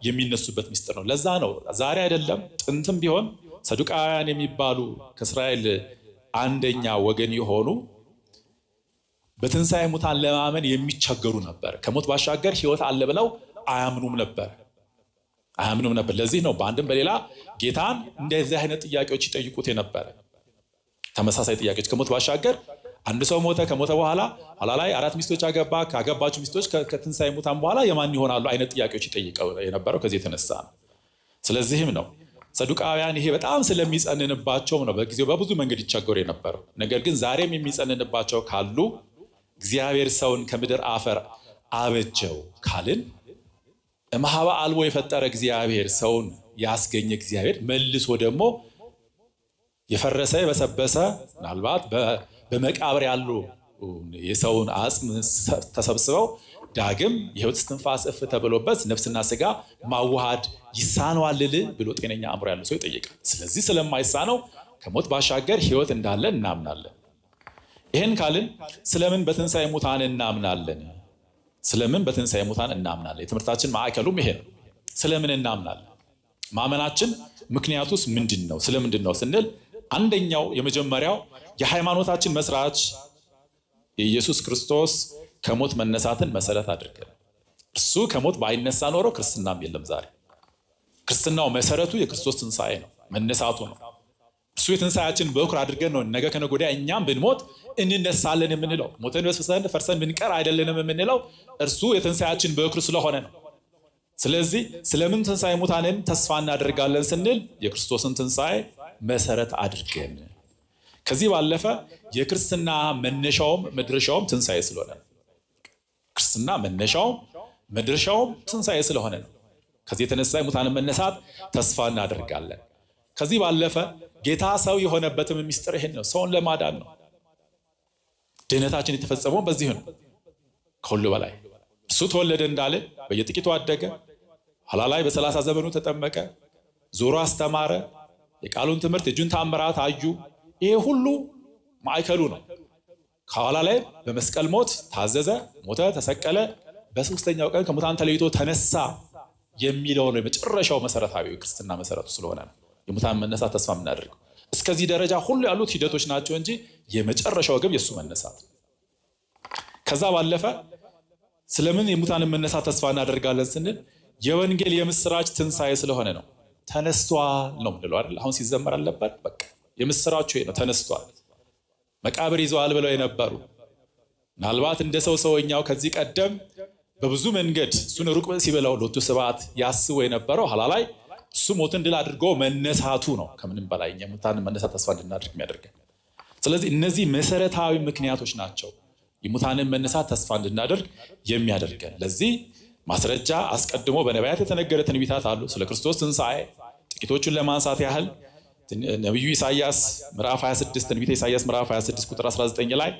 የሚነሱበት ምስጢር ነው። ለዛ ነው ዛሬ አይደለም ጥንትም ቢሆን ሰዱቃውያን የሚባሉ ከእስራኤል አንደኛ ወገን የሆኑ በትንሣኤ ሙታን ለማመን የሚቸገሩ ነበር። ከሞት ባሻገር ህይወት አለ ብለው አያምኑም ነበር። ለዚህ ነው በአንድም በሌላ ጌታን እንደዚህ አይነት ጥያቄዎች ይጠይቁት የነበረ። ተመሳሳይ ጥያቄዎች ከሞት ባሻገር አንድ ሰው ሞተ፣ ከሞተ በኋላ ኋላ ላይ 4 ሚስቶች አገባ፣ ካገባቸው ሚስቶች ከትንሣኤ ሙታን በኋላ የማን ይሆናሉ አይነት ጥያቄዎች ይጠይቀው የነበረው ከዚህ የተነሳ ነው። ስለዚህም ነው ሰዱቃውያን ይሄ በጣም ስለሚጸንንባቸው ነው በጊዜው በብዙ መንገድ ይቸገሩ የነበረው። ነገር ግን ዛሬም የሚጸንንባቸው ካሉ እግዚአብሔር ሰውን ከምድር አፈር አበጀው ካልን እምኀበ አልቦ የፈጠረ እግዚአብሔር ሰውን ያስገኘ እግዚአብሔር መልሶ ደግሞ የፈረሰ የበሰበሰ ምናልባት በመቃብር ያሉ የሰውን አጽም ተሰብስበው ዳግም የሕይወት እስትንፋስ እፍ ተብሎበት ነፍስና ስጋ ማዋሃድ ይሳነዋል ብሎ ጤነኛ አእምሮ ያለው ሰው ይጠይቃል። ስለዚህ ስለማይሳነው ከሞት ባሻገር ሕይወት እንዳለ እናምናለን። ይህን ካልን ስለምን በትንሣኤ ሙታን እናምናለን? ስለምን በትንሣኤ ሙታን እናምናለን? የትምህርታችን ማዕከሉም ይሄ ነው። ስለምን እናምናለን? ማመናችን ምክንያቱስ ምንድን ነው? ስለምንድን ነው ስንል አንደኛው የመጀመሪያው የሃይማኖታችን መስራች የኢየሱስ ክርስቶስ ከሞት መነሳትን መሰረት አድርገን፣ እሱ ከሞት ባይነሳ ኖሮ ክርስትናም የለም። ዛሬ ክርስትናው መሰረቱ የክርስቶስ ትንሣኤ ነው፣ መነሳቱ ነው። እሱ የትንሣኤያችን በኩር አድርገን ነው ነገ ከነገ ወዲያ እኛም ብንሞት እንነሳለን የምንለው። ሞተን በስብሰን ፈርሰን ብንቀር አይደለንም የምንለው እርሱ የትንሣኤያችን በኩር ስለሆነ ነው። ስለዚህ ስለምን ትንሣኤ ሙታንን ተስፋ እናደርጋለን ስንል የክርስቶስን ትንሣኤ መሰረት አድርገን፣ ከዚህ ባለፈ የክርስትና መነሻውም መድረሻውም ትንሣኤ ስለሆነ ነው። ክርስትና መነሻውም መድረሻውም ትንሣኤ ስለሆነ ነው። ከዚህ የተነሳ ሙታንን መነሳት ተስፋ እናደርጋለን። ከዚህ ባለፈ ጌታ ሰው የሆነበትም ምስጢር ይሄን ነው። ሰውን ለማዳን ነው። ድህነታችን የተፈጸመው በዚህ ነው። ከሁሉ በላይ እሱ ተወለደ እንዳለ በየጥቂቱ አደገ፣ ኋላ ላይ በ30 ዘመኑ ተጠመቀ፣ ዞሮ አስተማረ፣ የቃሉን ትምህርት የእጁን ተአምራት አዩ። ይሄ ሁሉ ማዕከሉ ነው። ከኋላ ላይ በመስቀል ሞት ታዘዘ፣ ሞተ፣ ተሰቀለ፣ በሶስተኛው ቀን ከሙታን ተለይቶ ተነሳ የሚለው ነው የመጨረሻው መሰረታዊ ክርስትና መሰረቱ ስለሆነ ነው የሙታን መነሳት ተስፋ የምናደርገው። እስከዚህ ደረጃ ሁሉ ያሉት ሂደቶች ናቸው እንጂ የመጨረሻው ግብ የሱ መነሳት። ከዛ ባለፈ ስለምን የሙታንን መነሳት ተስፋ እናደርጋለን ስንል የወንጌል የምስራች ትንሣኤ ስለሆነ ነው። ተነስቷል ነው የምንለው አይደል? አሁን ሲዘመር አልነበር? በቃ የምስራቹ ነው፣ ተነስቷል። መቃብር ይዘዋል ብለው የነበሩ ምናልባት እንደ ሰውኛው ከዚህ ቀደም በብዙ መንገድ እሱን ሩቅ ሲበላው ሎቱ ስብሐት ያስቡ የነበረው ኋላ ላይ እሱ ሞትን ድል አድርጎ መነሳቱ ነው ከምንም በላይ የሙታንን መነሳት ተስፋ እንድናደርግ የሚያደርገን። ስለዚህ እነዚህ መሰረታዊ ምክንያቶች ናቸው የሙታንን መነሳት ተስፋ እንድናደርግ የሚያደርገን። ለዚህ ማስረጃ አስቀድሞ በነቢያት የተነገረ ትንቢታት አሉ ስለ ክርስቶስ ትንሣኤ። ጥቂቶቹን ለማንሳት ያህል ነቢዩ ኢሳይያስ ምዕራፍ 26 ትንቢተ ኢሳይያስ ምዕራፍ 26 ቁጥር 19 ላይ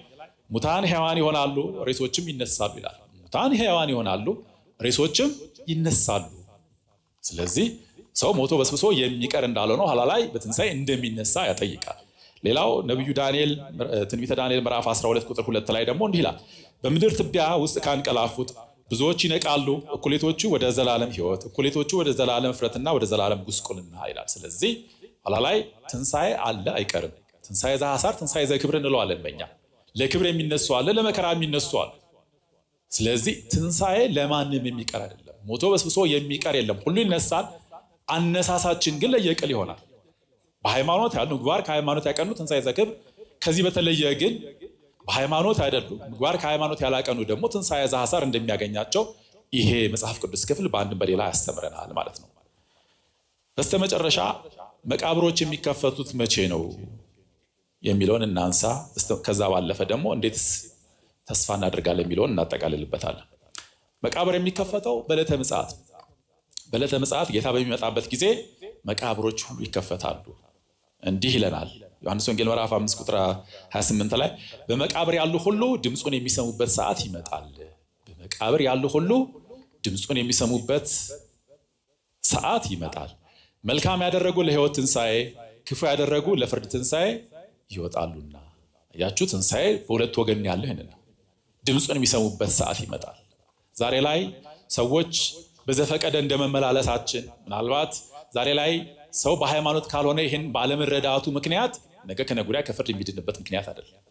ሙታን ሕያዋን ይሆናሉ ሬሶችም ይነሳሉ ይላል። ሙታን ሕያዋን ይሆናሉ ሬሶችም ይነሳሉ። ስለዚህ ሰው ሞቶ በስብሶ የሚቀር እንዳልሆነ ኋላ ላይ በትንሣኤ እንደሚነሳ ያጠይቃል። ሌላው ነቢዩ ዳንኤል ትንቢተ ዳንኤል ምዕራፍ 12 ቁጥር 2 ላይ ደግሞ እንዲህ ይላል፣ በምድር ትቢያ ውስጥ ካንቀላፉት ብዙዎች ይነቃሉ፣ እኩሌቶቹ ወደ ዘላለም ሕይወት፣ እኩሌቶቹ ወደ ዘላለም እፍረትና ወደ ዘላለም ጉስቁልና ይላል። ስለዚህ ኋላ ላይ ትንሣኤ አለ፣ አይቀርም። ትንሣኤ ዘሐሳር ትንሣኤ ዘክብር እንለዋለን። በእኛ ለክብር የሚነሱ አለ፣ ለመከራ የሚነሱ አለ። ስለዚህ ትንሣኤ ለማንም የሚቀር አይደለም። ሞቶ በስብሶ የሚቀር የለም፣ ሁሉ ይነሳል። አነሳሳችን ግን ለየቅል ይሆናል። በሃይማኖት ያሉ ምግባር ከሃይማኖት ያቀኑ ትንሣኤ ዘክብር፣ ከዚህ በተለየ ግን በሃይማኖት አይደሉም ምግባር ከሃይማኖት ያላቀኑ ደግሞ ትንሣኤ ዘሐሳር እንደሚያገኛቸው ይሄ መጽሐፍ ቅዱስ ክፍል በአንድም በሌላ ያስተምረናል ማለት ነው። በስተመጨረሻ መቃብሮች የሚከፈቱት መቼ ነው የሚለውን እናንሳ። ከዛ ባለፈ ደግሞ እንዴት ተስፋ እናደርጋለን የሚለውን እናጠቃልልበታለን። መቃብር የሚከፈተው በዕለተ ምጽአት። በዕለተ ምጽአት ጌታ በሚመጣበት ጊዜ መቃብሮች ሁሉ ይከፈታሉ። እንዲህ ይለናል ዮሐንስ ወንጌል ምዕራፍ 5 ቁጥር 28 ላይ በመቃብር ያሉ ሁሉ ድምፁን የሚሰሙበት ሰዓት ይመጣል። በመቃብር ያሉ ሁሉ ድምፁን የሚሰሙበት ሰዓት ይመጣል። መልካም ያደረጉ ለሕይወት ትንሣኤ፣ ክፉ ያደረጉ ለፍርድ ትንሣኤ ይወጣሉና። ያችሁ ትንሣኤ በሁለት ወገን ያለ ይሄን ድምፁን የሚሰሙበት ሰዓት ይመጣል። ዛሬ ላይ ሰዎች በዘፈቀደ እንደመመላለሳችን ምናልባት ዛሬ ላይ ሰው በሃይማኖት ካልሆነ ይህን ባለመረዳቱ ምክንያት ነገ ከነገ ወዲያ ከፍርድ የሚድንበት ምክንያት አይደለም።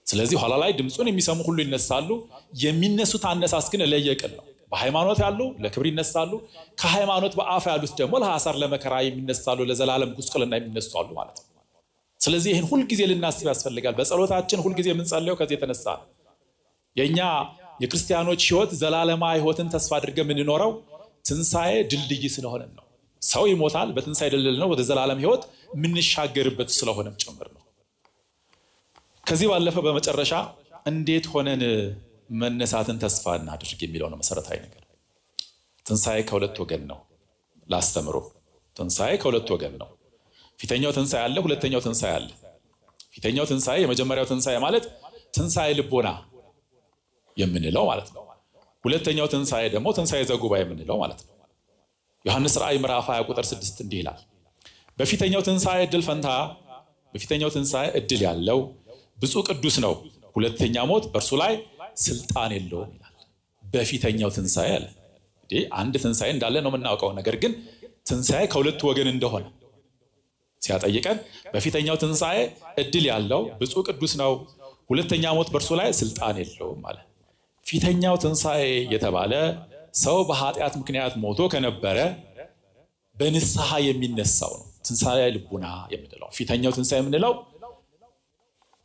ስለዚህ ኋላ ላይ ድምፁን የሚሰሙ ሁሉ ይነሳሉ። የሚነሱት አነሳስ ግን ለየቅል ነው። በሃይማኖት ያሉ ለክብር ይነሳሉ። ከሃይማኖት በአፍ ያሉት ደግሞ ለሐሳር ለመከራ የሚነሳሉ፣ ለዘላለም ጉስቁልና የሚነሳሉ ማለት ነው። ስለዚህ ይህን ሁልጊዜ ልናስብ ያስፈልጋል። በጸሎታችን ሁልጊዜ የምንጸልየው ከዚህ የተነሳ ነው። የእኛ የክርስቲያኖች ሕይወት ዘላለማዊ ሕይወትን ተስፋ አድርገን የምንኖረው ትንሣኤ ድልድይ ስለሆነ ነው። ሰው ይሞታል፣ በትንሣኤ ድልድይ ነው ወደ ዘላለም ሕይወት የምንሻገርበት ስለሆነም ጭምር ነው። ከዚህ ባለፈ በመጨረሻ እንዴት ሆነን መነሳትን ተስፋ እናድርግ የሚለው ነው መሰረታዊ ነገር። ትንሣኤ ከሁለት ወገን ነው። ላስተምሮ ትንሣኤ ከሁለት ወገን ነው። ፊተኛው ትንሣኤ አለ፣ ሁለተኛው ትንሣኤ አለ። ፊተኛው ትንሣኤ የመጀመሪያው ትንሣኤ ማለት ትንሣኤ ልቦና የምንለው ማለት ነው። ሁለተኛው ትንሣኤ ደግሞ ትንሣኤ ዘጉባኤ የምንለው ማለት ነው። ዮሐንስ ራእይ ምዕራፍ 20 ቁጥር 6 እንዲህ ይላል፣ በፊተኛው ትንሣኤ እድል ፈንታ በፊተኛው ትንሣኤ እድል ያለው ብፁዕ ቅዱስ ነው፣ ሁለተኛ ሞት በእርሱ ላይ ስልጣን የለውም ይላል። በፊተኛው ትንሣኤ አለ። አንድ ትንሣኤ እንዳለ ነው የምናውቀው። ነገር ግን ትንሣኤ ከሁለቱ ወገን እንደሆነ ሲያጠይቀን በፊተኛው ትንሣኤ እድል ያለው ብፁዕ ቅዱስ ነው፣ ሁለተኛ ሞት በእርሱ ላይ ስልጣን የለውም ማለት። ፊተኛው ትንሣኤ የተባለ ሰው በኃጢአት ምክንያት ሞቶ ከነበረ በንስሐ የሚነሳው ነው። ትንሣኤ ልቡና የምንለው። ፊተኛው ትንሣኤ የምንለው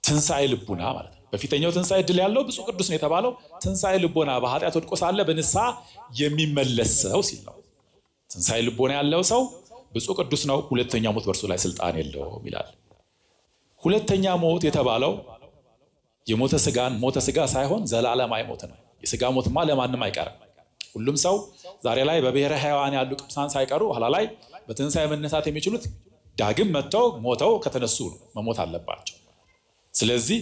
ትንሣኤ ልቡና ማለት ነው። በፊተኛው ትንሣኤ ድል ያለው ብፁዕ ቅዱስ ነው የተባለው ትንሣኤ ልቦና በኃጢአት ወድቆ ሳለ በንስሐ የሚመለስ ሰው ሲል ነው። ትንሣኤ ልቦና ያለው ሰው ብፁዕ ቅዱስ ነው፣ ሁለተኛው ሞት በእርሱ ላይ ስልጣን የለውም ይላል። ሁለተኛ ሞት የተባለው የሞተ ስጋን ሞተ ስጋ ሳይሆን ዘላለማዊ ሞት ነው። የስጋ ሞትማ ለማንም አይቀርም። ሁሉም ሰው ዛሬ ላይ በብሔረ ሕያዋን ያሉ ቅዱሳን ሳይቀሩ ኋላ ላይ በትንሣኤ መነሳት የሚችሉት ዳግም መጥተው ሞተው ከተነሱ መሞት አለባቸው። ስለዚህ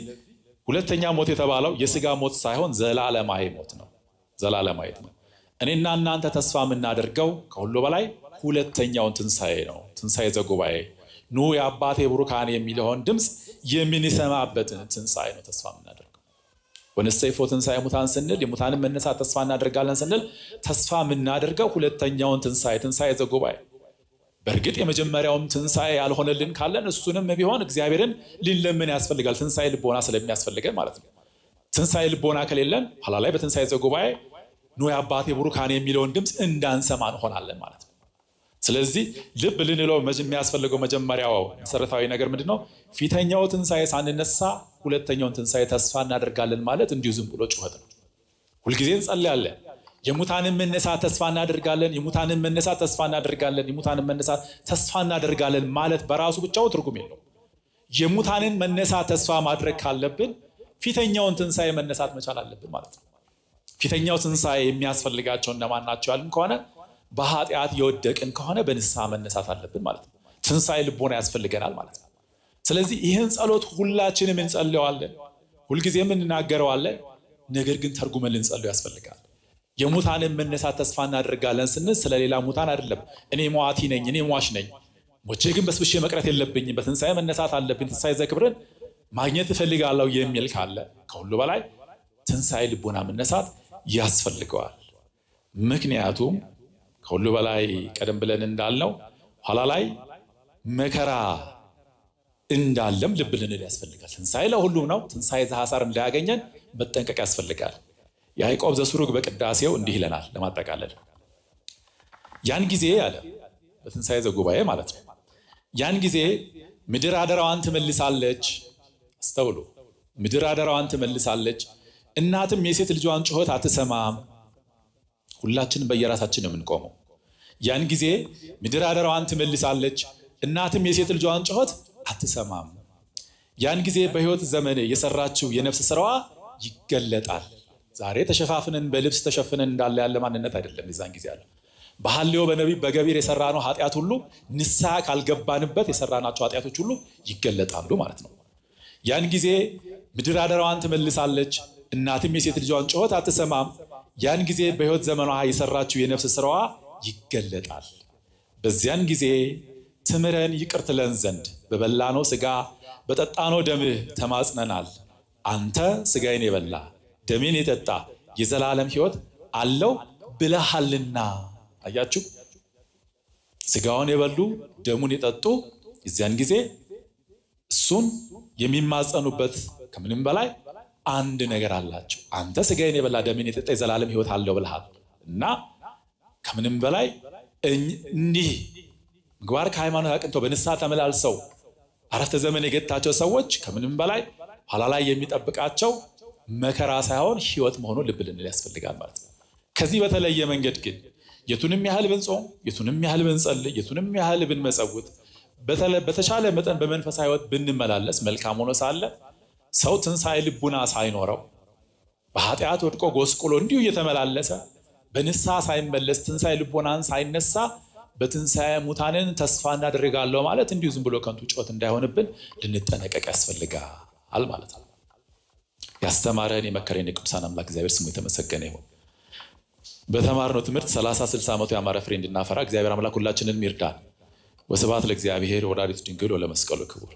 ሁለተኛ ሞት የተባለው የስጋ ሞት ሳይሆን ዘላለማዊ ሞት ነው። ዘላለማዊ ነው። እኔና እናንተ ተስፋ የምናደርገው ከሁሉ በላይ ሁለተኛውን ትንሣኤ ነው። ትንሣኤ ዘጉባኤ ኑ የአባቴ ቡሩካን የሚለውን ድምፅ የምንሰማበትን ትንሣኤ ነው ተስፋ የምናደርገው። ወንሰይፎ ትንሣኤ ሙታን ስንል የሙታንን መነሳት ተስፋ እናደርጋለን ስንል ተስፋ የምናደርገው ሁለተኛውን ትንሣኤ ትንሣኤ ዘጉባኤ። በእርግጥ የመጀመሪያውም ትንሣኤ ያልሆነልን ካለን እሱንም ቢሆን እግዚአብሔርን ልንለምን ያስፈልጋል። ትንሣኤ ልቦና ስለሚያስፈልገን ማለት ነው። ትንሣኤ ልቦና ከሌለን ኋላ ላይ በትንሣኤ ዘጉባኤ ኑ የአባቴ ቡሩካን የሚለውን ድምፅ እንዳንሰማ እንሆናለን ማለት ነው። ስለዚህ ልብ ልንለው የሚያስፈልገው መጀመሪያው መሰረታዊ ነገር ምንድን ነው? ፊተኛው ትንሣኤ ሳንነሳ ሁለተኛውን ትንሣኤ ተስፋ እናደርጋለን ማለት እንዲሁ ዝም ብሎ ጩኸት ነው። ሁልጊዜ እንጸልያለን። የሙታንን መነሳት ተስፋ እናደርጋለን፣ የሙታንን መነሳት ተስፋ እናደርጋለን፣ የሙታንን መነሳት ተስፋ እናደርጋለን ማለት በራሱ ብቻው ትርጉም የለው። የሙታንን መነሳት ተስፋ ማድረግ ካለብን ፊተኛውን ትንሣኤ መነሳት መቻል አለብን ማለት ነው። ፊተኛው ትንሣኤ የሚያስፈልጋቸው እነማን ናቸው ያልን ከሆነ በኃጢአት የወደቅን ከሆነ በንስሐ መነሳት አለብን ማለት ነው። ትንሣኤ ልቦና ያስፈልገናል ማለት ነው። ስለዚህ ይህን ጸሎት ሁላችንም እንጸልየዋለን፣ ሁልጊዜም እንናገረዋለን። ነገር ግን ተርጉመን ልንጸልየው ያስፈልጋል። የሙታንን መነሳት ተስፋ እናደርጋለን ስንል ስለሌላ ሙታን አይደለም። እኔ ሟቲ ነኝ፣ እኔ ሟች ነኝ፣ ሞቼ ግን በስብሼ መቅረት የለብኝም፣ በትንሣኤ መነሳት አለብኝ፣ ትንሣኤ ዘክብርን ማግኘት እፈልጋለሁ የሚል ካለ ከሁሉ በላይ ትንሣኤ ልቦና መነሳት ያስፈልገዋል። ምክንያቱም ከሁሉ በላይ ቀደም ብለን እንዳልነው ኋላ ላይ መከራ እንዳለም ልብ ልንል ያስፈልጋል። ትንሣኤ ለሁሉም ነው። ትንሣኤ ዘሐሳር እንዳያገኘን መጠንቀቅ ያስፈልጋል። ያዕቆብ ዘሱሩግ በቅዳሴው እንዲህ ይለናል ለማጠቃለል። ያን ጊዜ አለ በትንሣኤ ዘጉባኤ ማለት ነው። ያን ጊዜ ምድር አደራዋን ትመልሳለች። አስተውሉ፣ ምድር አደራዋን ትመልሳለች፣ እናትም የሴት ልጇን ጩኸት አትሰማም። ሁላችንም በየራሳችን ነው የምንቆመው። ያን ጊዜ ምድር አደራዋን ትመልሳለች፣ እናትም የሴት ልጇን ጩኸት አትሰማም። ያን ጊዜ በሕይወት ዘመን የሰራችው የነፍስ ስራዋ ይገለጣል። ዛሬ ተሸፋፍነን በልብስ ተሸፍነን እንዳለ ያለ ማንነት አይደለም። የዛን ጊዜ አለ በሐልዮ በነቢብ በገቢር የሰራነው ኃጢአት ሁሉ ንስሐ ካልገባንበት የሰራናቸው ኃጢአቶች ሁሉ ይገለጣሉ ማለት ነው። ያን ጊዜ ምድር አደራዋን ትመልሳለች፣ እናትም የሴት ልጇን ጩኸት አትሰማም። ያን ጊዜ በሕይወት ዘመኗ የሰራችው የነፍስ ስራዋ ይገለጣል። በዚያን ጊዜ ትምረን ይቅር ትለን ዘንድ በበላነው ስጋ በጠጣነው ደምህ ተማጽነናል። አንተ ስጋዬን የበላ ደሜን የጠጣ የዘላለም ሕይወት አለው ብለሃልና። አያችሁ፣ ስጋውን የበሉ ደሙን የጠጡ የዚያን ጊዜ እሱን የሚማጸኑበት ከምንም በላይ አንድ ነገር አላቸው። አንተ ስጋዬን የበላ ደሜን የጠጣ የዘላለም ሕይወት አለው ብለሃል እና ከምንም በላይ እንዲህ ምግባር ከሃይማኖት አቅንተው በንስሐ ተመላልሰው አረፍተ ዘመን የገታቸው ሰዎች ከምንም በላይ ኋላ ላይ የሚጠብቃቸው መከራ ሳይሆን ሕይወት መሆኑን ልብ ልንል ያስፈልጋል ማለት ነው። ከዚህ በተለየ መንገድ ግን የቱንም ያህል ብንጾም፣ የቱንም ያህል ብንጸልይ፣ የቱንም ያህል ብንመጸውት፣ በተቻለ መጠን በመንፈሳዊ ሕይወት ብንመላለስ መልካም ሆኖ ሳለ ሰው ትንሣኤ ልቡና ሳይኖረው በኃጢአት ወድቆ ጎስቁሎ እንዲሁ እየተመላለሰ በንስሐ ሳይመለስ ትንሣኤ ልቦናን ሳይነሳ በትንሣኤ ሙታንን ተስፋ እናደርጋለሁ ማለት እንዲሁ ዝም ብሎ ከንቱ ጩኸት እንዳይሆንብን ልንጠነቀቅ ያስፈልጋል ማለት ነው። ያስተማረን የመከረን የቅዱሳን አምላክ እግዚአብሔር ስሙ የተመሰገነ ይሁን። በተማርነው ትምህርት 30-60 ዓመቱ ያማረ ፍሬ እንድናፈራ እግዚአብሔር አምላክ ሁላችንን ይርዳን። ወስብሐት ለእግዚአብሔር ወለወላዲቱ ድንግል ወለመስቀሉ ክቡር።